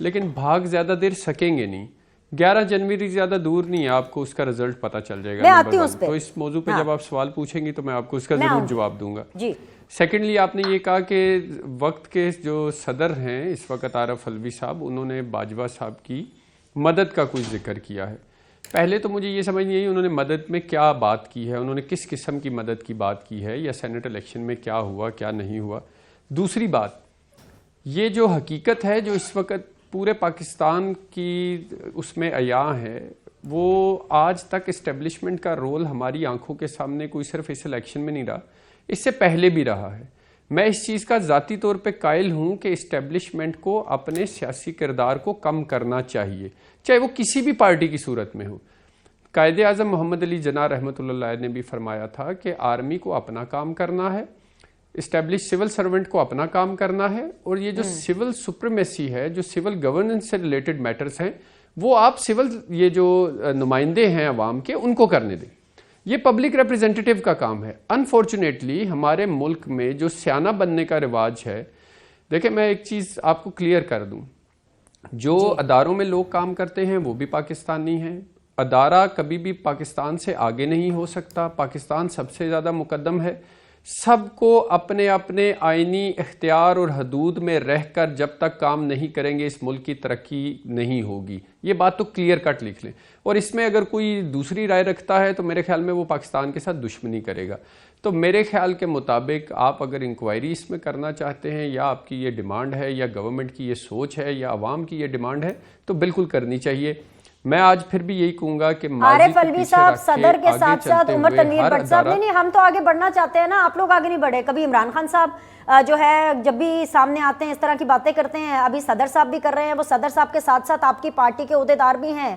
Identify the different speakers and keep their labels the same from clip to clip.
Speaker 1: لیکن بھاگ زیادہ دیر سکیں گے نہیں. 11 جنوری زیادہ دور نہیں ہے, آپ کو اس کا رزلٹ پتہ چل جائے گا.
Speaker 2: میں آتی ہوں اس پہ.
Speaker 1: تو اس موضوع پہ جب آپ سوال پوچھیں گی تو میں آپ کو اس کا ضرور جواب دوں گا.
Speaker 2: جی.
Speaker 1: سیکنڈلی آپ نے یہ کہا کہ وقت کے جو صدر ہیں اس وقت عارف علوی صاحب, انہوں نے باجوہ صاحب کی مدد کا کچھ ذکر کیا ہے. پہلے تو مجھے یہ سمجھ نہیں آئی انہوں نے مدد میں کیا بات کی ہے, انہوں نے کس قسم کی مدد کی بات کی ہے, یا سینٹ الیکشن میں کیا ہوا کیا نہیں ہوا. دوسری بات, یہ جو حقیقت ہے جو اس وقت پورے پاکستان کی اس میں عیاں ہے, وہ آج تک اسٹیبلشمنٹ کا رول ہماری آنکھوں کے سامنے کوئی صرف اس الیکشن میں نہیں رہا, اس سے پہلے بھی رہا ہے. میں اس چیز کا ذاتی طور پہ قائل ہوں کہ اسٹیبلشمنٹ کو اپنے سیاسی کردار کو کم کرنا چاہیے, چاہے وہ کسی بھی پارٹی کی صورت میں ہو. قائد اعظم محمد علی جناح رحمۃ اللہ علیہ نے بھی فرمایا تھا کہ آرمی کو اپنا کام کرنا ہے, اسٹیبلش سول سرونٹ کو اپنا کام کرنا ہے, اور یہ جو سول سپریمیسی ہے, جو سول گورننس سے ریلیٹڈ میٹرز ہیں, وہ آپ سول یہ جو نمائندے ہیں عوام کے ان کو کرنے دیں. یہ پبلک ریپریزنٹیٹیو کا کام ہے. انفارچونیٹلی ہمارے ملک میں جو سیانہ بننے کا رواج ہے, دیکھیں میں ایک چیز آپ کو کلیئر کر دوں, جو اداروں میں لوگ کام کرتے ہیں وہ بھی پاکستانی ہیں. ادارہ کبھی بھی پاکستان سے آگے نہیں ہو سکتا, پاکستان سب سے زیادہ مقدم ہے. سب کو اپنے اپنے آئینی اختیار اور حدود میں رہ کر جب تک کام نہیں کریں گے اس ملک کی ترقی نہیں ہوگی. یہ بات تو کلیئر کٹ لکھ لیں, اور اس میں اگر کوئی دوسری رائے رکھتا ہے تو میرے خیال میں وہ پاکستان کے ساتھ دشمنی کرے گا. تو میرے خیال کے مطابق آپ اگر انکوائری اس میں کرنا چاہتے ہیں, یا آپ کی یہ ڈیمانڈ ہے, یا گورنمنٹ کی یہ سوچ ہے, یا عوام کی یہ ڈیمانڈ ہے, تو بالکل کرنی چاہیے. میں آج پھر بھی یہی کہوں گا کہ
Speaker 2: عارف علوی صاحب صدر کے ساتھ ساتھ عمر تنویر بٹ صاحب, نہیں ہم تو آگے بڑھنا چاہتے ہیں نا, آپ لوگ آگے نہیں بڑھے. کبھی عمران خان صاحب جو ہے جب بھی سامنے آتے ہیں اس طرح کی باتیں کرتے ہیں, ابھی صدر صاحب بھی کر رہے ہیں, وہ صدر صاحب کے ساتھ ساتھ آپ کی پارٹی کے عہدیدار بھی ہیں,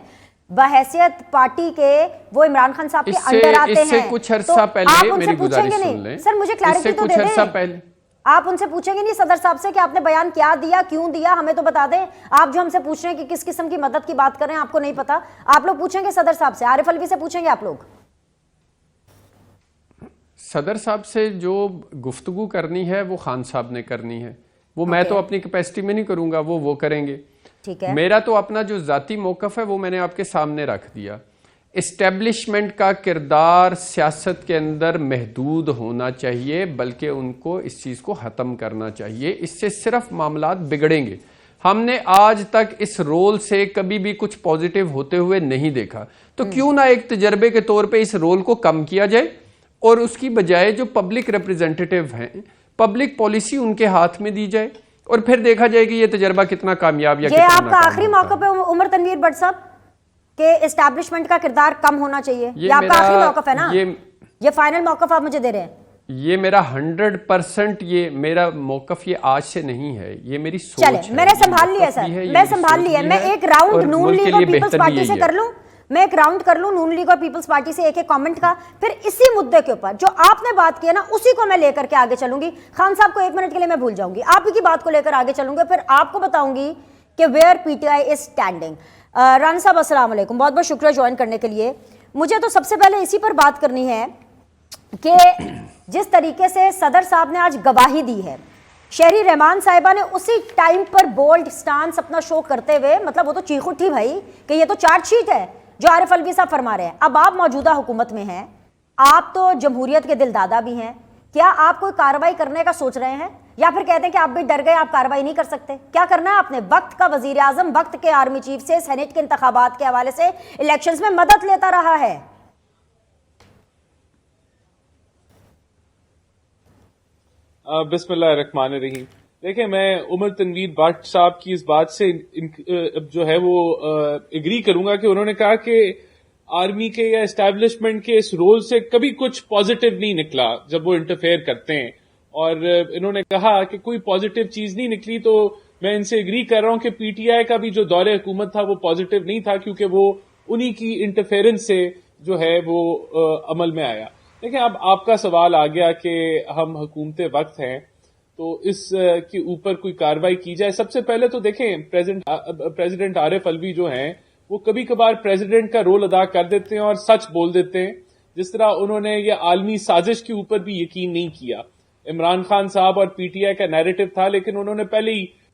Speaker 2: بحیثیت پارٹی کے وہ عمران خان صاحب کے انڈر آتے ہیں.
Speaker 1: اس سے کچھ عرصہ پہلے میری گزارش سن لیں,
Speaker 2: سر مجھے کلیئرٹی تو دے دیں. آپ ان سے پوچھیں گے نہیں صدر صاحب سے کہ آپ نے بیان کیا دیا, کیوں دیا, ہمیں تو بتا دیں. آپ جو ہم سے پوچھ رہے ہیں کہ کس قسم کی مدد کی بات کر رہے ہیں آپ کو نہیں پتا, آپ لوگ پوچھیں گے صدر صاحب سے, عارف علوی سے پوچھیں گے آپ لوگ.
Speaker 1: صدر صاحب سے جو گفتگو کرنی ہے وہ خان صاحب نے کرنی ہے, وہ میں تو اپنی کیپیسٹی میں نہیں کروں گا, وہ کریں گے.
Speaker 2: ٹھیک ہے,
Speaker 1: میرا تو اپنا جو ذاتی موقف ہے وہ میں نے آپ کے سامنے رکھ دیا. اسٹیبلشمنٹ کا کردار سیاست کے اندر محدود ہونا چاہیے, بلکہ ان کو اس چیز کو ختم کرنا چاہیے. اس سے صرف معاملات بگڑیں گے. ہم نے آج تک اس رول سے کبھی بھی کچھ پازیٹیو ہوتے ہوئے نہیں دیکھا, تو کیوں نہ ایک تجربے کے طور پہ اس رول کو کم کیا جائے, اور اس کی بجائے جو پبلک ریپریزنٹیٹیو ہیں, پبلک پالیسی ان کے ہاتھ میں دی جائے, اور پھر دیکھا جائے کہ یہ تجربہ کتنا کامیاب یا کتنا ناکام.
Speaker 2: یہ آپ کا آخری موقف ہے عمر تنویر بٹ صاحب کہ اسٹیبلشمنٹ کا کردار کم ہونا چاہیے, یہ آپ کا آخری موقف ہے نا, یہ فائنل موقف آپ مجھے دے رہے ہیں؟
Speaker 1: یہ میرا 100%, یہ میرا موقف یہ آج سے نہیں ہے, یہ میری سوچ ہے.
Speaker 2: چلے میں نے سنبھال لیا سر, میں سنبھال لیا. میں ایک راؤنڈ نون لیگ اور پیپلز پارٹی سے کر لوں, میں ایک راؤنڈ کر لوں نون لیگ اور پیپلز پارٹی سے ایک کامنٹ کا, پھر اسی مدعے کے اوپر جو آپ نے بات کی ہے نا اسی کو میں لے کر کے آگے چلوں گی. خان صاحب کو 1 منٹ کے لیے میں بھول جاؤں گی, آپ ہی کی بات کو لے کر آگے چلوں گے, پھر آپ کو بتاؤں گی کہ where P T I is standing. Rana صاحب السلام علیکم, بہت بہت شکریہ جوائن کرنے کے لیے. مجھے تو سب سے پہلے اسی پر بات کرنی ہے کہ جس طریقے سے صدر صاحب نے آج گواہی دی ہے, شہری رحمان صاحبہ نے اسی ٹائم پر بولڈ سٹانس اپنا شو کرتے ہوئے, مطلب وہ تو چیخ اٹھی بھائی کہ یہ تو چارج شیٹ ہے جو عارف علوی صاحب فرما رہے ہیں. اب آپ موجودہ حکومت میں ہیں, آپ تو جمہوریت کے دل دادا بھی ہیں, کیا آپ کوئی کارروائی کرنے کا سوچ رہے ہیں, یا پھر کہتے ہیں کہ آپ بھی ڈر گئے, آپ کارروائی نہیں کر سکتے؟ کیا کرنا ہے آپ نے؟ وقت کا وزیر اعظم وقت کے آرمی چیف سے سینٹ کے انتخابات کے حوالے سے الیکشنز میں مدد لیتا رہا ہے.
Speaker 3: بسم اللہ الرحمن الرحیم. دیکھیں, میں عمر تنویر بٹ صاحب کی اس بات سے جو ہے وہ اگری کروں گا کہ انہوں نے کہا کہ آرمی کے یا اسٹیبلشمنٹ کے اس رول سے کبھی کچھ پازیٹیو نہیں نکلا جب وہ انٹرفیئر کرتے ہیں, اور انہوں نے کہا کہ کوئی پازیٹیو چیز نہیں نکلی. تو میں ان سے اگری کر رہا ہوں کہ پی ٹی آئی کا بھی جو دور حکومت تھا وہ پازیٹیو نہیں تھا, کیونکہ وہ انہی کی انٹرفیئرنس سے جو ہے وہ عمل میں آیا. دیکھیں, اب آپ کا سوال آ گیا کہ ہم حکومت وقت ہیں تو اس کے اوپر کوئی کارروائی کی جائے. سب سے پہلے تو دیکھیں, پریزیڈنٹ عارف علوی جو ہیں وہ کبھی کبھار پریزیڈنٹ کا رول ادا کر دیتے ہیں اور سچ بول دیتے ہیں, جس طرح انہوں نے یہ عالمی سازش کے اوپر بھی یقین نہیں کیا. عمران خان صاحب اور پی ٹی آئی کا نیریٹو تھا, لیکن انہوں نے پہلے ہی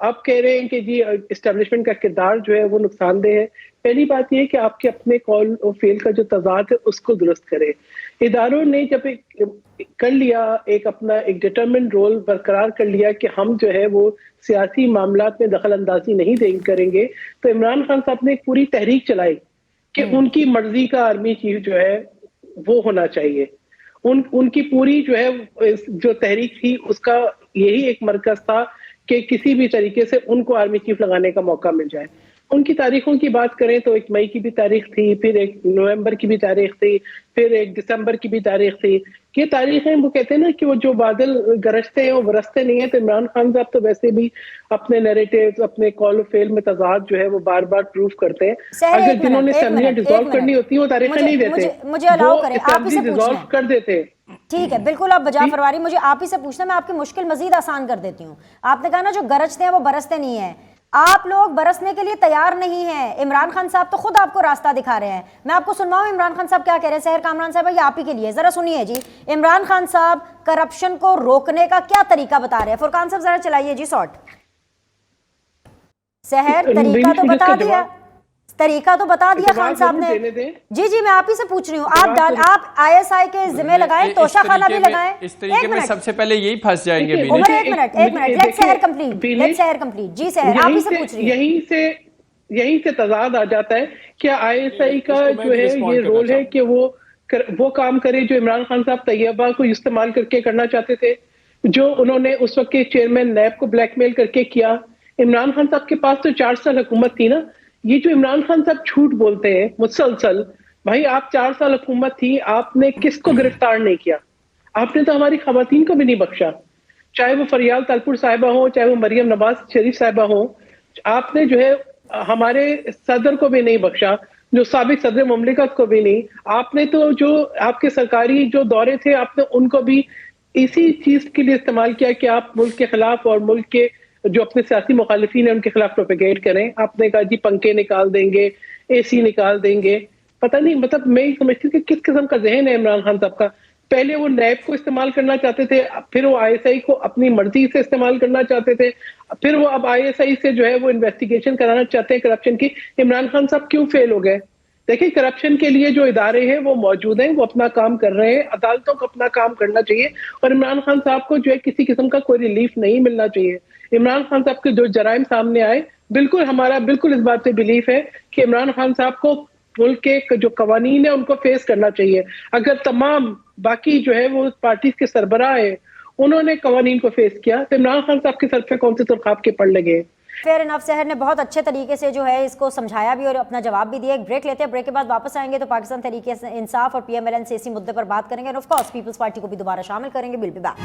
Speaker 4: آپ کہہ رہے ہیں کہ جی اسٹیبلشمنٹ کا کردار جو ہے وہ نقصان دہ ہے. پہلی بات یہ ہے کہ آپ کے اپنے کال اور فیل کا جو تضاد ہے اس کو درست کریں. اداروں نے جب کر لیا ایک اپنا ایک ڈٹرمنٹ رول برقرار کر لیا کہ ہم جو ہے وہ سیاسی معاملات میں دخل اندازی نہیں کریں گے, تو عمران خان صاحب نے ایک پوری تحریک چلائی کہ ان کی مرضی کا آرمی چیف جو ہے وہ ہونا چاہیے. ان کی پوری جو ہے جو تحریک تھی اس کا یہی ایک مرکز تھا کہ کسی بھی طریقے سے ان کو آرمی چیف لگانے کا موقع مل جائے. ان کی تاریخوں کی بات کریں تو 1 مئی کی بھی تاریخ تھی, پھر 1 نومبر کی بھی تاریخ تھی, پھر 1 دسمبر کی بھی تاریخ تھی. یہ تاریخیں وہ کہتے ہیں نا کہ وہ جو بادل گرجتے ہیں وہ برستے نہیں ہیں. تو عمران خان صاحب تو ویسے بھی اپنے نیریٹیو اپنے کال و فیل میں تضاد جو ہے وہ بار بار پروف کرتے ہیں. اگر جنہوں نے اسمبلیاں ڈیزالو کرنی ہوتی ہیں وہ تاریخیں نہیں دیتے,
Speaker 2: مجھے الاؤ کریں, آپ ہی سے
Speaker 4: ڈیزالو کر دیتے.
Speaker 2: ٹھیک ہے, بالکل آپ بجا فرماری. مجھے آپ ہی سے پوچھنا, میں آپ کی مشکل مزید آسان کر دیتی ہوں. آپ نے کہا نا جو گرجتے ہیں وہ برستے نہیں ہیں. آپ لوگ برسنے کے لیے تیار نہیں ہیں. عمران خان صاحب تو خود آپ کو راستہ دکھا رہے ہیں. میں آپ کو سنواؤں عمران خان صاحب کیا کہہ رہے ہیں. سحر کامران صاحب یہ آپ ہی کے لیے, ذرا سنیے جی. عمران خان صاحب کرپشن کو روکنے کا کیا طریقہ بتا رہے ہیں. فرقان صاحب ذرا چلائیے جی ساٹ. سحر طریقہ تو بتا دیا, طریقہ تو بتا دیا خان صاحب نے. جی جی میں آپ ہی سے پوچھ رہی ہوں, آپ ISI کے ذمہ لگائیں, توشہ خانہ بھی لگائیں.
Speaker 1: اس طریقے میں سب سے پہلے یہی پھنس جائیں گے.
Speaker 2: عمر ایک منٹ, لیٹ سحر کمپلیٹ. جی سحر آپ ہی سے پوچھ رہی ہوں.
Speaker 4: یہیں سے تضاد آ جاتا ہے. کیا ISI کا جو ہے یہ رول ہے کہ وہ کام کرے جو عمران خان صاحب طیبہ کو استعمال کر کے کرنا چاہتے تھے, جو انہوں نے اس وقت کے چیئرمین نیب کو بلیک میل کر کے کیا. عمران خان صاحب کے پاس تو 4 سال حکومت تھی نا. یہ جو عمران خان صاحب جھوٹ بولتے ہیں مسلسل, بھائی آپ 4 سال حکومت تھی, آپ نے کس کو گرفتار نہیں کیا؟ آپ نے تو ہماری خواتین کو بھی نہیں بخشا, چاہے وہ فریال تالپور صاحبہ ہوں, چاہے وہ مریم نواز شریف صاحبہ ہوں. آپ نے جو ہے ہمارے صدر کو بھی نہیں بخشا, جو سابق صدر مملکت کو بھی نہیں. آپ نے تو جو آپ کے سرکاری جو دورے تھے آپ نے ان کو بھی اسی چیز کے لیے استعمال کیا کہ آپ ملک کے خلاف اور ملک کے جو اپنے سیاسی مخالفین ہیں ان کے خلاف پروپیگیٹ کریں. آپ نے کہا جی پنکھے نکال دیں گے, AC نکال دیں گے. پتہ نہیں, مطلب میں یہ سمجھتی ہوں کہ کس قسم کا ذہن ہے عمران خان صاحب کا. پہلے وہ نیب کو استعمال کرنا چاہتے تھے, پھر وہ ISI کو اپنی مرضی سے استعمال کرنا چاہتے تھے, پھر وہ اب ISI سے جو ہے وہ انویسٹیگیشن کرانا چاہتے ہیں کرپشن کی. عمران خان صاحب کیوں فیل ہو گئے؟ دیکھیں کرپشن کے لیے جو ادارے ہیں وہ موجود ہیں, وہ اپنا کام کر رہے ہیں. عدالتوں کو اپنا کام کرنا چاہیے, اور عمران خان صاحب کو جو ہے کسی قسم کا کوئی ریلیف نہیں ملنا چاہیے. عمران خان صاحب کے جو جرائم سامنے آئے, ہمارا بالکل اس بات پہ بلیف ہے کہ عمران خان صاحب کو ملک کے جو قوانین ہیں ان کو فیس کرنا چاہیے. اگر تمام باقی جو ہے وہ پارٹیز کے سربراہ ہیں انہوں نے قوانین کو فیس کیا, تو عمران خان صاحب کے سر پہ کون سے سرخاب کے پڑ لگے؟
Speaker 2: Fair enough. سحر نے بہت اچھے طریقے سے جو ہے اس کو سمجھایا بھی اور اپنا جواب بھی دیا. ایک بریک لیتے ہیں, بریک کے بعد واپس آئیں گے تو پاکستان تحریک انصاف اور PMLN سے اسی مدعے پر بات کریں گے, اور آف کورس پیپلز پارٹی کو بھی دوبارہ شامل کریں گے. Well be back.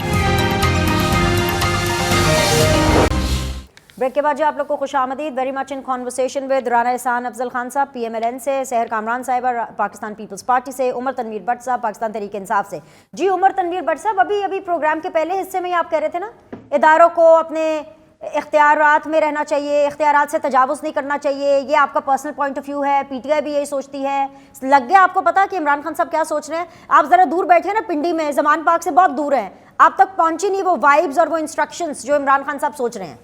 Speaker 2: بریک کے بعد جو آپ لوگ کو خوش آمدید. Very much in conversation with Rana Ehsan Afzal Khan sahib PMLN سے, سحر کامران صاحب پاکستان پیپلز پارٹی سے, عمر تنویر بٹ صاحب پاکستان تحریک انصاف سے. جی عمر تنویر بٹ صاحب, ابھی پروگرام کے پہلے حصے میں آپ کہہ رہے تھے نا اداروں کو اپنے اختیارات میں رہنا چاہیے, اختیارات سے تجاوز نہیں کرنا چاہیے, یہ آپ کا پرسنل پوائنٹ آف ویو ہے. PTI بھی یہی سوچتی ہے. لگ گیا آپ کو پتا کہ عمران خان صاحب کیا سوچ رہے ہیں؟ آپ ذرا دور بیٹھے ہیں نا پنڈی میں, زمان پاک سے بہت دور ہیں, آپ تک پہنچی نہیں وہ وائبز اور وہ انسٹرکشنز جو عمران خان صاحب سوچ رہے ہیں.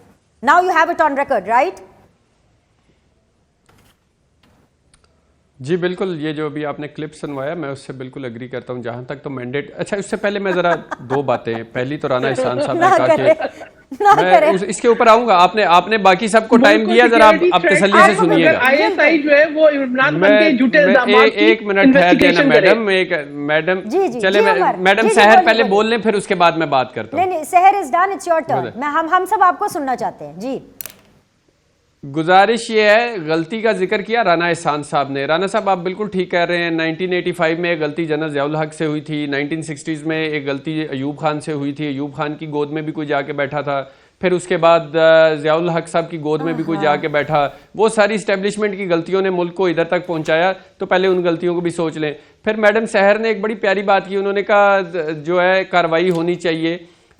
Speaker 2: Now you have it on record, right?
Speaker 1: جی بالکل, یہ جو ابھی آپ نے کلپ سنوایا میں اس سے بالکل اگری کرتا ہوں. جہاں تک تو مینڈیٹ, اچھا اس سے پہلے میں ذرا 2 باتیں. پہلی تو رانا احسان صاحب نے کہا کہ میں اس کے اوپر آؤں گا. آپ نے باقی سب کو ٹائم دیا, ذرا آپ تسلی سے سنیے گا. ایک منٹ ٹھہر دینا میڈم, چلے میڈم سحر پہلے بول لیں پھر اس کے بعد میں بات کرتا ہوں.
Speaker 2: نہیں Sehar is done, it's your turn. ہم سب آپ کو سننا چاہتے ہیں. جی
Speaker 1: گزارش یہ ہے, غلطی کا ذکر کیا رانا احسان صاحب نے. رانا صاحب آپ بالکل ٹھیک کہہ رہے ہیں. 1985 میں ایک غلطی جنرل ضیاء الحق سے ہوئی تھی, 1960s میں ایک غلطی ایوب خان سے ہوئی تھی, ایوب خان کی گود میں بھی کوئی جا کے بیٹھا تھا, پھر اس کے بعد ضیاء الحق صاحب کی گود میں بھی کوئی جا کے بیٹھا. وہ ساری اسٹیبلشمنٹ کی غلطیوں نے ملک کو ادھر تک پہنچایا, تو پہلے ان غلطیوں کو بھی سوچ لیں. پھر میڈم سحر نے ایک بڑی پیاری بات کی, انہوں نے کہا جو ہے کارروائی ہونی چاہیے.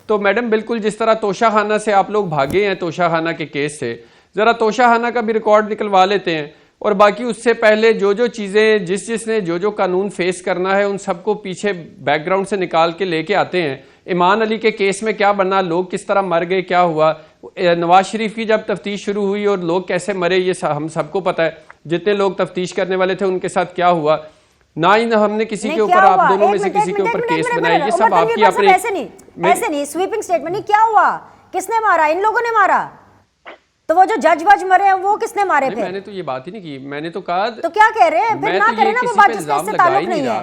Speaker 1: تو میڈم بالکل جس طرح توشہ خانہ سے آپ لوگ بھاگے ہیں, توشہ خانہ کے کیس سے, ذرا توشہ خانہ کا بھی ریکارڈ نکلوا لیتے ہیں, اور باقی اس سے پہلے جو چیزیں جس نے جو قانون فیس کرنا ہے ان سب کو پیچھے بیک گراؤنڈ سے نکال کے لے کے آتے ہیں. ایمان علی کے کیس میں کیا بنا, لوگ کس طرح مر گئے, کیا ہوا, نواز شریف کی جب تفتیش شروع ہوئی اور لوگ کیسے مرے یہ ہم سب کو پتا ہے، جتنے لوگ تفتیش کرنے والے تھے ان کے ساتھ کیا ہوا، نہ ہی ہم نے کسی کے اوپر آپ دونوں میں سے کسی کے اوپر کیس بنائے، یہ سب آپ کی اپنے
Speaker 2: ایسے نہیں سویپنگ سٹیٹمنٹ نہیں. کیا ہوا؟ کس نے مارا؟ ان لوگوں نے مارا. تو وہ جو جج وج مرے ہیں وہ کس نے مارے پھر؟
Speaker 1: میں نے تو یہ بات ہی نہیں کی، میں نے تو کہا
Speaker 2: تو کیا کہہ رہے ہیں پھر؟ نہ کریں نا وہ بات جس کا اس سے تعلق نہیں ہے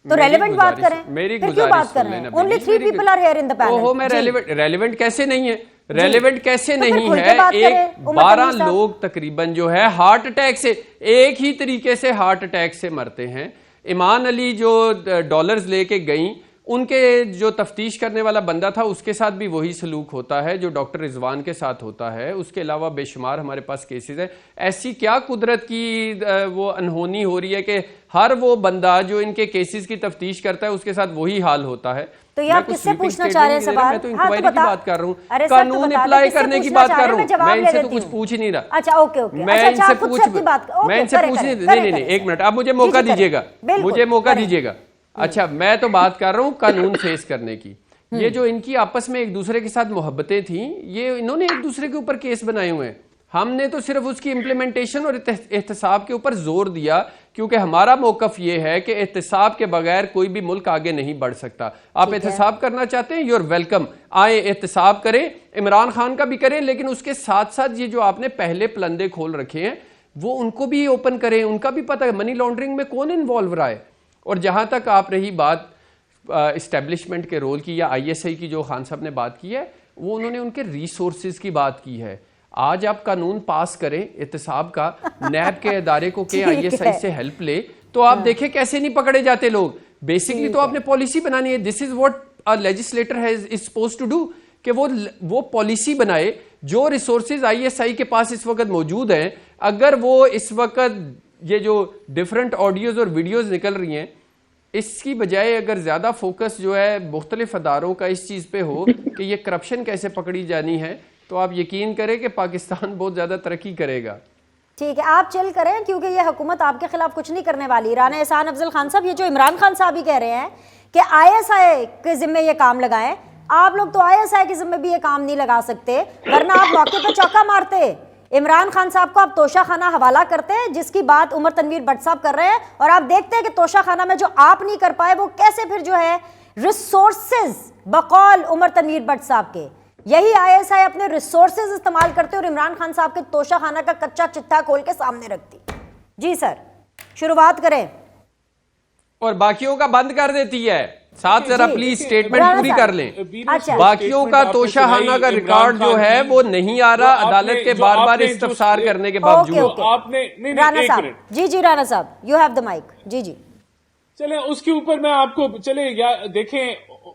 Speaker 2: تو ریلیونٹ بات کریں. پھر کیوں بات کر رہے ہیں؟ Only 3 people are here in the panel.
Speaker 1: میں ریلیونٹ کیسے نہیں ہے؟ ریلیونٹ کیسے نہیں ہے؟ ایک 12 لوگ تقریباً جو ہے ہارٹ اٹیک سے، ایک ہی طریقے سے ہارٹ اٹیک سے مرتے ہیں. ایمان علی جو ڈالرز لے کے گئیں، ان کے جو تفتیش کرنے والا بندہ تھا اس کے ساتھ بھی وہی سلوک ہوتا ہے جو ڈاکٹر رضوان کے ساتھ ہوتا ہے. اس کے علاوہ بے شمار ہمارے پاس کیسز ہیں. ایسی کیا قدرت کی وہ انہونی ہو رہی ہے کہ ہر وہ بندہ جو ان کے کیسز کی تفتیش کرتا ہے اس کے ساتھ وہی حال ہوتا ہے.
Speaker 2: تو یہ آپ کس سے پوچھنا چاہ رہے ہیں سوال؟
Speaker 1: میں تو انکوائری کی بات کر رہا ہوں، قانون اپلائی کرنے کی بات کر رہا ہوں. میں ان سے تو کچھ پوچھ ہی نہیں رہا.
Speaker 2: اچھا اوکے
Speaker 1: میں ان سے پوچھ نہیں، ایک منٹ آپ مجھے موقع دیجیے گا، مجھے موقع دیجیے گا. اچھا میں تو بات کر رہا ہوں قانون فیس کرنے کی. یہ جو ان کی آپس میں ایک دوسرے کے ساتھ محبتیں تھیں، یہ انہوں نے ایک دوسرے کے اوپر کیس بنائے ہوئے ہیں. ہم نے تو صرف اس کی امپلیمنٹیشن اور احتساب کے اوپر زور دیا، کیونکہ ہمارا موقف یہ ہے کہ احتساب کے بغیر کوئی بھی ملک آگے نہیں بڑھ سکتا. آپ احتساب کرنا چاہتے ہیں، یو آر ویلکم، آئے احتساب کریں، عمران خان کا بھی کریں، لیکن اس کے ساتھ ساتھ یہ جو آپ نے پہلے پلندے کھول رکھے ہیں وہ ان کو بھی اوپن کریں. ان کا بھی پتہ ہے منی لانڈرنگ میں کون انوالو رہا ہے. اور جہاں تک آپ رہی بات اسٹیبلشمنٹ کے رول کی یا آئی ایس آئی کی جو خان صاحب نے بات کی ہے، وہ انہوں نے ان کے ریسورسز کی بات کی ہے. آج آپ قانون پاس کریں احتساب کا، نیب کے ادارے کو کہ آئی ایس آئی سے ہیلپ لے، تو آپ دیکھیں کیسے نہیں پکڑے جاتے لوگ. بیسکلی تو آپ نے پالیسی بنانی ہے. This is what a legislator is supposed to do، کہ وہ پالیسی بنائے. جو ریسورسز آئی ایس آئی کے پاس اس وقت موجود ہیں، اگر وہ اس وقت یہ جو ڈیفرنٹ آڈیوز اور ویڈیوز نکل رہی ہیں، اس کی بجائے اگر زیادہ فوکس جو ہے مختلف اداروں کا اس چیز پہ ہو کہ یہ کرپشن کیسے پکڑی جانی ہے، تو آپ یقین کریں کہ پاکستان بہت زیادہ ترقی کرے گا.
Speaker 2: ٹھیک ہے آپ چل کریں، کیونکہ یہ حکومت آپ کے خلاف کچھ نہیں کرنے والی. رانا احسان افضل خان صاحب، یہ جو عمران خان صاحب ہی کہہ رہے ہیں کہ آئی ایس آئی کے ذمہ یہ کام لگائیں، آپ لوگ تو آئی ایس آئی کے ذمہ بھی یہ کام نہیں لگا سکتے، ورنہ آپ موقع پہ چوکا مارتے. عمران خان صاحب کو آپ توشہ خانہ حوالہ کرتے ہیں، جس کی بات عمر تنویر بٹ صاحب کر رہے ہیں، اور آپ دیکھتے ہیں کہ توشہ خانہ میں جو آپ نہیں کر پائے وہ کیسے پھر جو ہے ریسورسز بقول عمر تنویر بٹ صاحب کے، یہی آئی ایس آئی اپنے ریسورسز استعمال کرتے اور عمران خان صاحب کے توشہ خانہ کا کچا چٹھا کھول کے سامنے رکھتی. جی سر شروعات کریں.
Speaker 1: اور باقیوں کا بند کر دیتی ہے. ساتھ ذرا پلیز سٹیٹمنٹ پوری کر لیں. باقیوں کا توشہ خانہ کا ریکارڈ جو ہے وہ نہیں آ رہا عدالت کے بار بار استفسار کرنے کے باوجود.
Speaker 2: رانا صاحب جی رانا صاحب یو ہیو دا مائک. جی
Speaker 3: چلیں اس کے اوپر میں آپ کو دیکھیں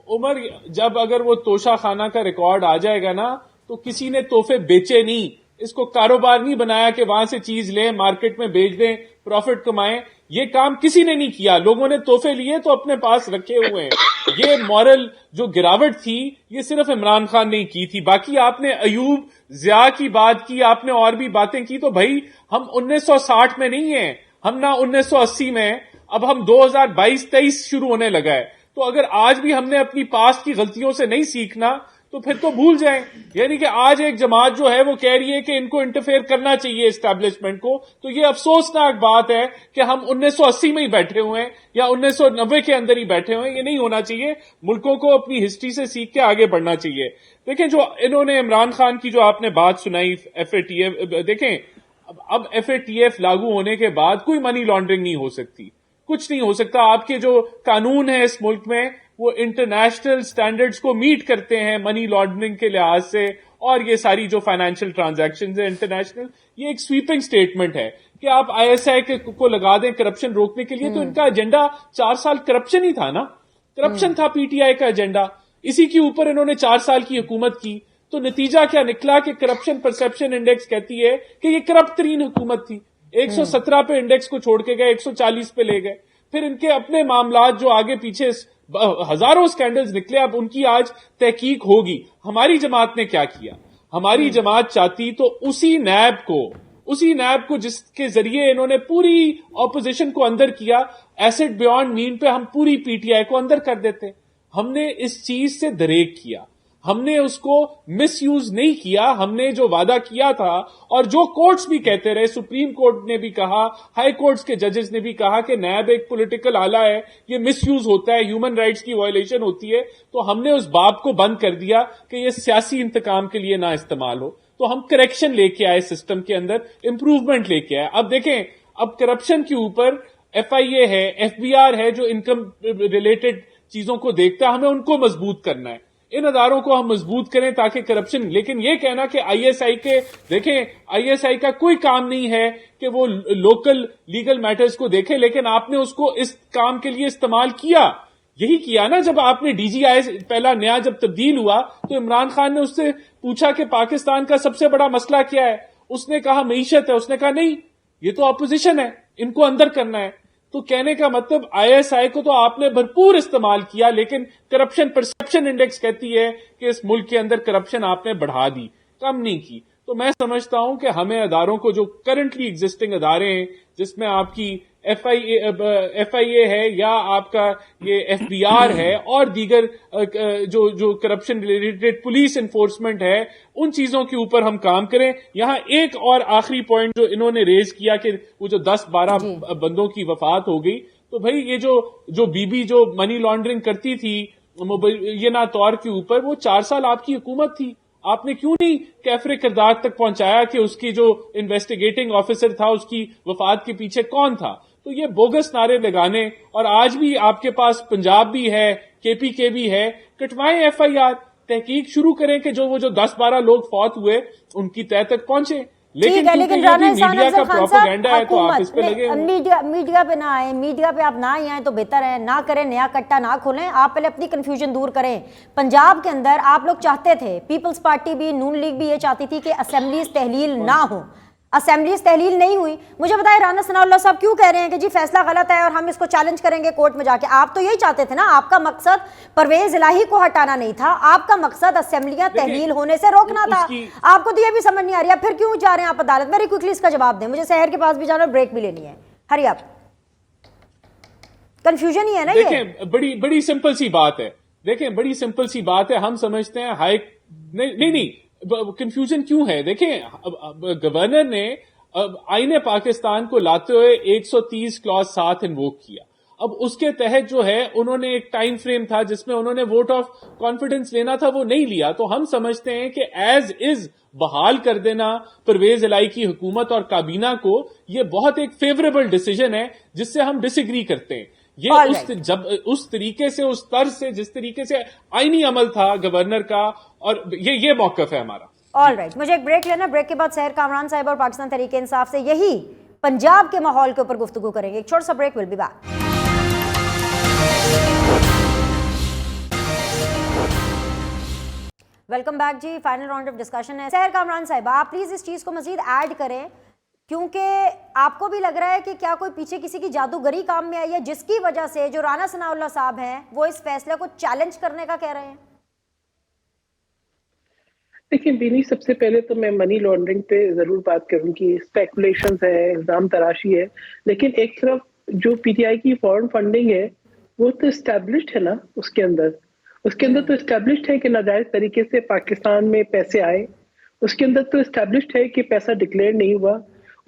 Speaker 3: عمر، جب اگر وہ توشہ خانہ کا ریکارڈ آ جائے گا نا تو کسی نے تحفے بیچے نہیں، اس کو کاروبار نہیں بنایا کہ وہاں سے چیز لیں مارکیٹ میں بیچ دیں پروفٹ کمائیں. یہ کام کسی نے نہیں کیا. لوگوں نے تحفے لیے تو اپنے پاس رکھے ہوئے ہیں. یہ مورل جو گراوٹ تھی یہ صرف عمران خان نے کی تھی. باقی آپ نے ایوب ضیاء کی بات کی، آپ نے اور بھی باتیں کی. تو بھائی ہم 1960 میں نہیں ہیں، ہم نہ 1980 میں، اب ہم 2022-23 شروع ہونے لگا ہے. تو اگر آج بھی ہم نے اپنی پاسٹ کی غلطیوں سے نہیں سیکھنا تو پھر تو بھول جائیں. یعنی کہ آج ایک جماعت جو ہے وہ کہہ رہی ہے کہ ان کو انٹرفیئر کرنا چاہیے اسٹیبلشمنٹ کو. تو یہ افسوسناک بات ہے کہ ہم 1980 میں ہی بیٹھے ہوئے ہیں یا 1990 کے اندر ہی بیٹھے ہوئے ہیں. یہ نہیں ہونا چاہیے. ملکوں کو اپنی ہسٹری سے سیکھ کے آگے بڑھنا چاہیے. دیکھیں جو انہوں نے عمران خان کی جو آپ نے بات سنائی ایف اے ٹی ایف، دیکھیں اب ایف اے ٹی ایف لاگو ہونے کے بعد کوئی منی لانڈرنگ نہیں ہو سکتی، کچھ نہیں ہو سکتا. آپ کے جو قانون ہیں اس ملک میں وہ انٹرنیشنل سٹینڈرڈز کو میٹ کرتے ہیں منی لانڈرنگ کے لحاظ سے. اور یہ ساری جو فائنینشیل ٹرانزیکشنز ہیں انٹرنیشنل، یہ ایک سویپنگ سٹیٹمنٹ ہے کہ آپ آئی ایس آئی کو لگا دیں کرپشن روکنے کے لیے. تو ان کا ایجنڈا 4 سال کرپشن ہی تھا نا، کرپشن تھا پی ٹی آئی کا ایجنڈا. اسی کے اوپر انہوں نے 4 سال کی حکومت کی. تو نتیجہ کیا نکلا کہ کرپشن پرسپشن انڈیکس کہتی ہے کہ یہ کرپٹ ترین حکومت تھی. 117 پہ انڈیکس کو چھوڑ کے گئے، 140 پہ لے گئے. پھر ان کے اپنے معاملات جو آگے پیچھے ہزاروں سکینڈلز نکلے، اب ان کی آج تحقیق ہوگی. ہماری جماعت نے کیا کیا؟ ہماری جماعت چاہتی تو اسی نیب کو جس کے ذریعے انہوں نے پوری اپوزیشن کو اندر کیا، ایسٹ بیونڈ مین پہ ہم پوری پی ٹی آئی کو اندر کر دیتے. ہم نے اس چیز سے دریغ کیا. ہم نے اس کو مس یوز نہیں کیا. ہم نے جو وعدہ کیا تھا اور جو کورٹس بھی کہتے رہے, سپریم کورٹ نے بھی کہا, ہائی کورٹس کے ججز نے بھی کہا کہ نیب ایک پولیٹیکل آلہ ہے, یہ مس یوز ہوتا ہے, ہیومن رائٹس کی وائلیشن ہوتی ہے, تو ہم نے اس باب کو بند کر دیا کہ یہ سیاسی انتقام کے لیے نہ استعمال ہو. تو ہم کریکشن لے کے آئے, سسٹم کے اندر امپروومنٹ لے کے آئے. اب دیکھیں, اب کرپشن کے اوپر ایف آئی اے ہے, ایف بی آر ہے, جو انکم ریلیٹڈ چیزوں کو دیکھتا ہے, ہمیں ان کو مضبوط کرنا ہے, ان اداروں کو ہم مضبوط کریں تاکہ کرپشن. لیکن یہ کہنا کہ آئی ایس آئی کے, دیکھیں آئی ایس آئی کا کوئی کام نہیں ہے کہ وہ لوکل لیگل میٹرز کو دیکھے, لیکن آپ نے اس کو اس کام کے لیے استعمال کیا. یہی کیا نا, جب آپ نے ڈی جی آئی پہلا نیا جب تبدیل ہوا تو عمران خان نے اس سے پوچھا کہ پاکستان کا سب سے بڑا مسئلہ کیا ہے, اس نے کہا معیشت ہے. اس نے کہا نہیں, یہ تو اپوزیشن ہے, ان کو اندر کرنا ہے. تو کہنے کا مطلب آئی ایس آئی کو تو آپ نے بھرپور استعمال کیا, لیکن کرپشن پرسپشن انڈیکس کہتی ہے کہ اس ملک کے اندر کرپشن آپ نے بڑھا دی, کم نہیں کی. تو میں سمجھتا ہوں کہ ہمیں اداروں کو, جو کرنٹلی ایگزسٹنگ ادارے ہیں جس میں آپ کی ایف آئی اے ہے یا آپ کا یہ ایف بی آر ہے اور دیگر جو کرپشن ریلیٹڈ پولیس انفورسمنٹ ہے, ان چیزوں کے اوپر ہم کام کریں. یہاں ایک اور آخری پوائنٹ جو انہوں نے ریز کیا کہ وہ جو 10-12 بندوں کی وفات ہو گئی, تو بھائی یہ جو بی بی جو منی لانڈرنگ کرتی تھی مبینہ طور کے اوپر, وہ 4 سال آپ کی حکومت تھی. آپ نے کیوں نہیں کیفر کردار تک پہنچایا کہ اس کی جو انویسٹیگیٹنگ آفیسر تھا اس کی وفات کے پیچھے کون تھا؟ تو یہ بوگس نعرے لگانے, اور آج بھی آپ کے پاس پنجاب بھی ہے, کے پی کے بھی ہے, کٹوائیں ایف آئی آر, تحقیق شروع کریں کہ وہ جو 10-12 لوگ فوت ہوئے ان کی تہہ تک پہنچے. لیکن میڈیا کا پروپیگنڈا ہے تو آپ اس پہ لگے.
Speaker 2: میڈیا پہ نہ آئیں, میڈیا پہ آپ نہ ہی آئیں تو بہتر ہے, نہ کریں, نیا کٹا نہ کھولیں. آپ پہلے اپنی کنفیوژن دور کریں. پنجاب کے اندر آپ لوگ چاہتے تھے, پیپلز پارٹی بھی, نون لیگ بھی یہ چاہتی تھی کہ اسمبلیز تحلیل نہ ہو. اسمبلیز تحلیل نہیں ہوئی. مجھے بتائیں رانا ثناء اللہ صاحب کیوں کہہ رہے ہیں کہ جی فیصلہ غلط ہے اور ہم اس کو چیلنج کریں گے کورٹ میں جا کے؟ آپ تو یہی چاہتے تھے نا, آپ کا مقصد پرویز الہی کو ہٹانا نہیں تھا, آپ کا مقصد اسمبلیاں تحلیل ہونے سے روکنا تھا. آپ کو تو یہ بھی سمجھ نہیں آ رہی ہے پھر کیوں جا رہے ہیں آپ عدالت؟ ویری کوئکلی اس کا جواب دیں, مجھے سحر کے پاس بھی جانا, بریک بھی لینی ہے. ہری آپ, کنفیوژن ہی ہے نا.
Speaker 3: دیکھیں بڑی سمپل سی بات ہے, دیکھیں بڑی سمپل سی بات ہے. ہم سمجھتے ہیں نہیں کنفیوژن کیوں ہے. دیکھیں گورنر نے آئین پاکستان کو لاتے ہوئے 130 کلاس 7 انووک کیا. اب اس کے تحت جو ہے انہوں نے ایک ٹائم فریم تھا جس میں انہوں نے ووٹ آف کانفیڈنس لینا تھا, وہ نہیں لیا. تو ہم سمجھتے ہیں کہ ایز از بحال کر دینا پرویز الہی کی حکومت اور کابینہ کو, یہ بہت ایک فیوریبل ڈیسیجن ہے جس سے ہم ڈس ایگری کرتے ہیں. یہ اس طریقے سے, اس طرز سے, جس طریقے سے آئینی عمل تھا گورنر کا, اور یہ موقف ہے ہمارا.
Speaker 2: آل رائٹ, مجھے ایک بریک لینا. بریک کے بعد سحر کامران صاحب اور پاکستان تحریک انصاف سے یہی پنجاب کے ماحول کے اوپر گفتگو کریں گے. ایک چھوٹا سا break, will be back. Welcome back جی, فائنل راؤنڈ آف ڈسکشن ہے. سحر کامران صاحب, آپ پلیز اس چیز کو مزید ایڈ کریں, کیونکہ آپ کو بھی لگ رہا ہے کہ کیا کوئی پیچھے کسی کی جادوگری کام میں آئی ہے جس کی وجہ سے جو رانا ثناء اللہ صاحب ہیں وہ اس فیصلے کو چیلنج کرنے کا کہہ رہے ہیں.
Speaker 4: دیکھیں بینی, سب سے پہلے تو میں منی لانڈرنگ پہ ضرور بات کروں گی. اسپیکولیشنز ہے, الزام تراشی ہے, لیکن ایک طرف جو پی ٹی آئی کی فورن فنڈنگ ہے وہ تو اسٹیبلشڈ ہے نا. اس کے اندر تو اسٹیبلشڈ ہے کہ ناجائز طریقے سے پاکستان میں پیسے آئے. اس کے اندر تو اسٹیبلشڈ ہے کہ پیسہ ڈکلیئر نہیں ہوا.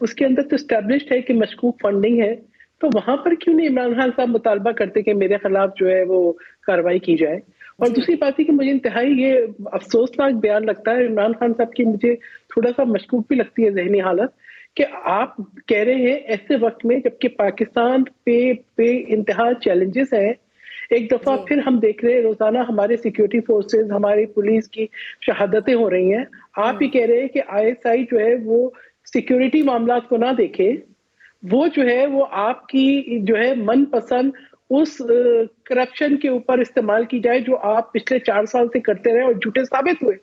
Speaker 4: اس کے اندر تو اسٹیبلشڈ ہے کہ مشکوک فنڈنگ ہے. تو وہاں پر کیوں نہیں عمران خان صاحب مطالبہ کرتے کہ میرے خلاف جو ہے وہ کارروائی کی جائے؟ اور دوسری بات ہے کہ مجھے انتہائی یہ افسوسناک بیان لگتا ہے عمران خان صاحب کی, مجھے تھوڑا سا مشکوک بھی لگتی ہے ذہنی حالت, کہ آپ کہہ رہے ہیں ایسے وقت میں جبکہ پاکستان پہ انتہا چیلنجز ہیں. ایک دفعہ پھر ہم دیکھ رہے ہیں روزانہ ہمارے سیکیورٹی فورسز, ہماری پولیس کی شہادتیں ہو رہی ہیں. آپ ہی کہہ رہے ہیں کہ آئی ایس آئی جو ہے وہ سیکیورٹی معاملات کو نہ دیکھے, وہ جو ہے وہ آپ کی جو ہے من پسند اس کرپشن کے اوپر استعمال کی جائے جو آپ پچھلے 4 سال سے کرتے رہے اور جھوٹے ثابت ہوئے.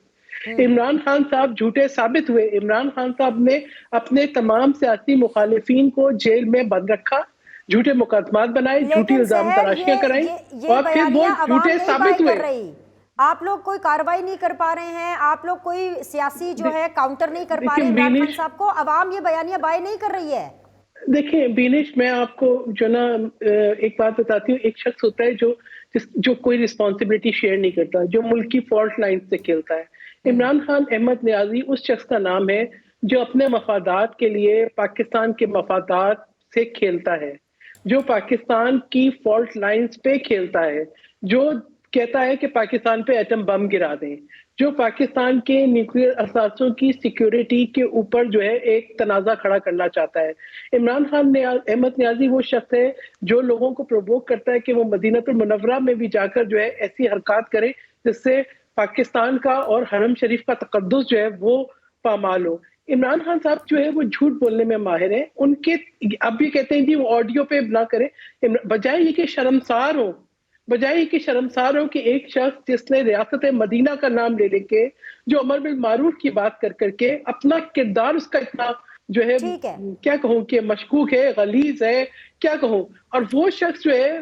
Speaker 4: عمران خان صاحب جھوٹے ثابت ہوئے. عمران خان صاحب نے اپنے تمام سیاسی مخالفین کو جیل میں بند رکھا, جھوٹے مقدمات بنائے, جھوٹی الزام تراشیاں کرائیں, اور پھر وہ جھوٹے ثابت ہوئے.
Speaker 2: آپ لوگ کوئی کارروائی نہیں کر پا رہے ہیں, آپ لوگ کوئی سیاسی جو ہے کاؤنٹر نہیں کر پا رہے عمران خان صاحب کو, عوام یہ بیانیاں بائے نہیں کر رہی ہے.
Speaker 4: دیکھیں بینش، میں آپ کو جو نا ایک بات بتاتی ہوں. ایک شخص ہوتا ہے جو کوئی رسپانسبلٹی شیئر نہیں کرتا، جو ملک کی فالٹ لائن سے کھیلتا ہے. عمران خان احمد نیازی اس شخص کا نام ہے جو اپنے مفادات کے لیے پاکستان کے مفادات سے کھیلتا ہے، جو پاکستان کی فالٹ لائنز پہ کھیلتا ہے، جو کہتا ہے کہ پاکستان پہ ایٹم بم گرا دیں، جو پاکستان کے نیوکلیئر اثاثوں کی سیکیورٹی کے اوپر جو ہے ایک تنازع کھڑا کرنا چاہتا ہے. عمران خان احمد نیازی وہ شخص ہے جو لوگوں کو پرووک کرتا ہے کہ وہ مدینہ المنورہ میں بھی جا کر جو ہے ایسی حرکات کریں جس سے پاکستان کا اور حرم شریف کا تقدس جو ہے وہ پامال ہو. عمران خان صاحب جو ہے وہ جھوٹ بولنے میں ماہر ہیں. ان کے اب بھی کہتے ہیں جی وہ آڈیو پہ نہ کریں، بجائے یہ کہ شرمسار ہو کہ ایک شخص جس نے ریاست مدینہ کا نام لے لے کے، جو امر بالمعروف کی بات کر کے اپنا کردار اس کا اتنا جو ہے کیا کہوں کہ مشکوک ہے، غلیظ ہے، کیا کہوں، اور وہ شخص جو ہے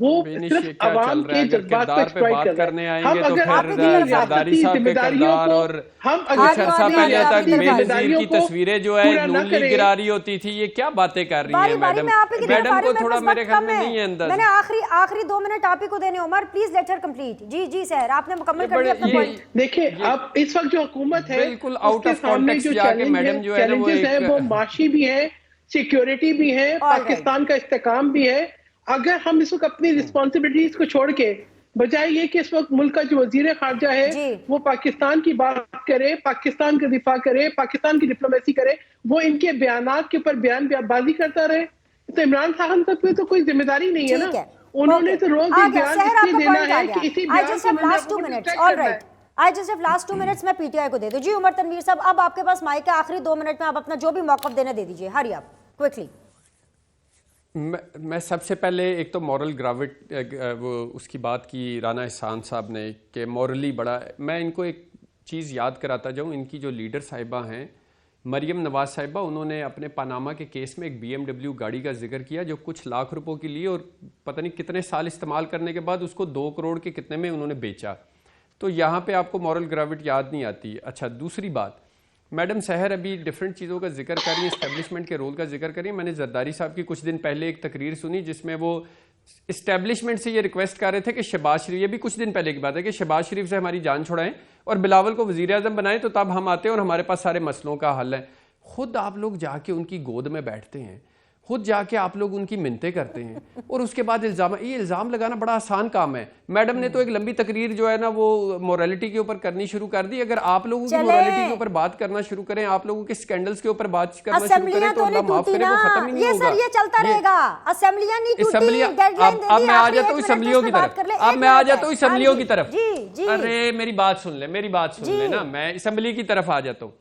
Speaker 4: وہ صرف عوام کے جذبات کو ایکسپلائٹ کر رہا ہے. ہم اگر اپنی ریاستی ذمہ داریوں کو ہم اگر اپنی ذمہ داریوں
Speaker 1: کی
Speaker 4: کو
Speaker 1: تصویریں جو ہے
Speaker 4: پورا نہ
Speaker 1: نون لیگ
Speaker 4: کریں.
Speaker 1: گرا رہی ہوتی تھی، یہ کیا باتیں کر رہی ہیں میڈم؟ میڈم کو تھوڑا میرے خیال میں نہیں ہے انداز.
Speaker 2: میں نے آخری 2 منٹ آپ ہی کو دینے. عمر پلیز لیٹ ہر کمپلیٹ. جی سر، آپ نے مکمل کر دیا اپنا پوائنٹ.
Speaker 4: دیکھیں اب اس وقت جو حکومت ہے
Speaker 1: بالکل
Speaker 4: اس
Speaker 1: آؤٹ
Speaker 4: کے
Speaker 1: آف
Speaker 4: سامنے
Speaker 1: کانٹیکسٹ
Speaker 4: جو
Speaker 1: جا کے میڈم جو ہے نا
Speaker 4: چیلنجز ہیں وہ معاشی بھی ہیں، سیکیورٹی بھی ہے، پاکستان کا استحکام بھی ہے. اگر ہم اس وقت اپنی رسپانسبلٹیز کو چھوڑ کے بجائے یہ کہ اس وقت ملک کا جو وزیر خارجہ ہے وہ پاکستان کی بات کرے، پاکستان کا دفاع کرے، پاکستان کی ڈپلومیسی کرے، وہ ان کے بیانات کے اوپر بیان بازی کرتا رہے، تو عمران خان تک پہ تو کوئی ذمہ داری نہیں ہے نا. انہوں نے تو روز ایک بیان اس لیے دینا ہے کہ اسی بیان سے میں نے آپ کو ڈسٹریکٹ کرنا ہے.
Speaker 2: I just have lost 2 minutes میں پی ٹی آئی کو دے دوں. جی عمر تنویر صاحب، اب آپ کے پاس مائک ہے، آخری 2 منٹ میں آپ اپنا جو بھی موقف دینا دے دیجیے. ہری آپ کوئکلی.
Speaker 1: میں سب سے پہلے ایک تو مورل گراوٹ وہ اس کی بات کی رانا احسان صاحب نے کہ مورلی بڑا، میں ان کو ایک چیز یاد کراتا جاؤں. ان کی جو لیڈر صاحبہ ہیں مریم نواز صاحبہ، انہوں نے اپنے پاناما کے کیس میں ایک BMW گاڑی کا ذکر کیا جو کچھ لاکھ روپوں کے لیے اور پتہ نہیں کتنے سال استعمال کرنے کے بعد اس کو 2 کروڑ کے کتنے میں انہوں نے بیچا. تو یہاں پہ آپ کو مورل گراوٹ یاد نہیں آتی. اچھا دوسری بات، میڈم سحر ابھی ڈیفرنٹ چیزوں کا ذکر کر رہی ہیں، اسٹیبلشمنٹ کے رول کا ذکر کر رہی ہیں. میں نے زرداری صاحب کی کچھ دن پہلے ایک تقریر سنی جس میں وہ اسٹیبلشمنٹ سے یہ ریکویسٹ کر رہے تھے کہ شہباز شریف، یہ بھی کچھ دن پہلے کی بات ہے، کہ شہباز شریف سے ہماری جان چھڑائیں اور بلاول کو وزیر اعظم بنائیں تو تب ہم آتے ہیں اور ہمارے پاس سارے مسئلوں کا حل ہے. خود آپ لوگ جا کے ان کی گود میں بیٹھتے ہیں، خود جا کے آپ لوگ ان کی منتیں کرتے ہیں اور اس کے بعد یہ الزام لگانا بڑا آسان کام ہے. میڈم نے تو ایک لمبی تقریر جو ہے نا وہ موریلٹی کے اوپر کرنی شروع کر دی. اگر آپ لوگوں کی موریلٹی کے اوپر بات کرنا شروع کریں، آپ لوگوں کے سکینڈلز کے اوپر بات کرنا شروع کریں تو اللہ معاف کرے وہ ختم ہی نہیں ہوگا.
Speaker 2: یہ چلتا رہے گا. اسمبلیاں نہیں ٹوٹی،
Speaker 1: اب میں آ جاتا ہوں اسمبلیوں کی طرف. ارے میری بات سن لیں نا، میں اسمبلی کی طرف آ جاتا ہوں.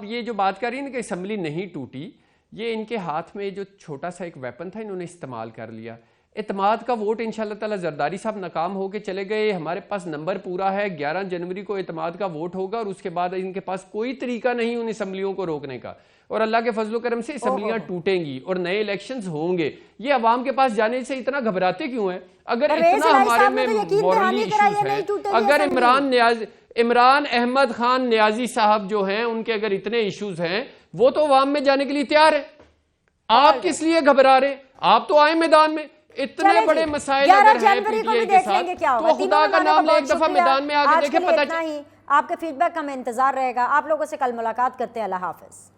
Speaker 1: یہ جو بات کر رہی ہیں کہ اسمبلی نہیں ٹوٹی، یہ ان کے ہاتھ میں جو چھوٹا سا ایک ویپن تھا انہوں نے استعمال کر لیا. اعتماد کا ووٹ انشاءاللہ تعالی زرداری صاحب ناکام ہو کے چلے گئے، ہمارے پاس نمبر پورا ہے، 11 جنوری کو اعتماد کا ووٹ ہوگا اور اس کے بعد ان کے پاس کوئی طریقہ نہیں ان اسمبلیوں کو روکنے کا، اور اللہ کے فضل و کرم سے اسمبلیاں ٹوٹیں گی اور نئے الیکشنز ہوں گے. یہ عوام کے پاس جانے سے اتنا گھبراتے کیوں ہیں؟ اگر اتنا ہمارے میں مورلی ایشوز ہیں، اگر عمران احمد خان نیازی صاحب جو ہیں ان کے اگر اتنے ایشوز ہیں، وہ تو عوام میں جانے کے لیے تیار ہیں. آپ کس لیے گھبرا رہے؟ آپ تو آئے میدان میں. اتنے بڑے مسائل اگر ہیں پی ٹی آئی کے ساتھ تو خدا کا نام لے ایک دفعہ میدان میں آگے دیکھیں. پتہ
Speaker 2: آپ کے فیڈ بیک کا ہمیں انتظار رہے گا. آپ لوگوں سے کل ملاقات کرتے ہیں. اللہ حافظ.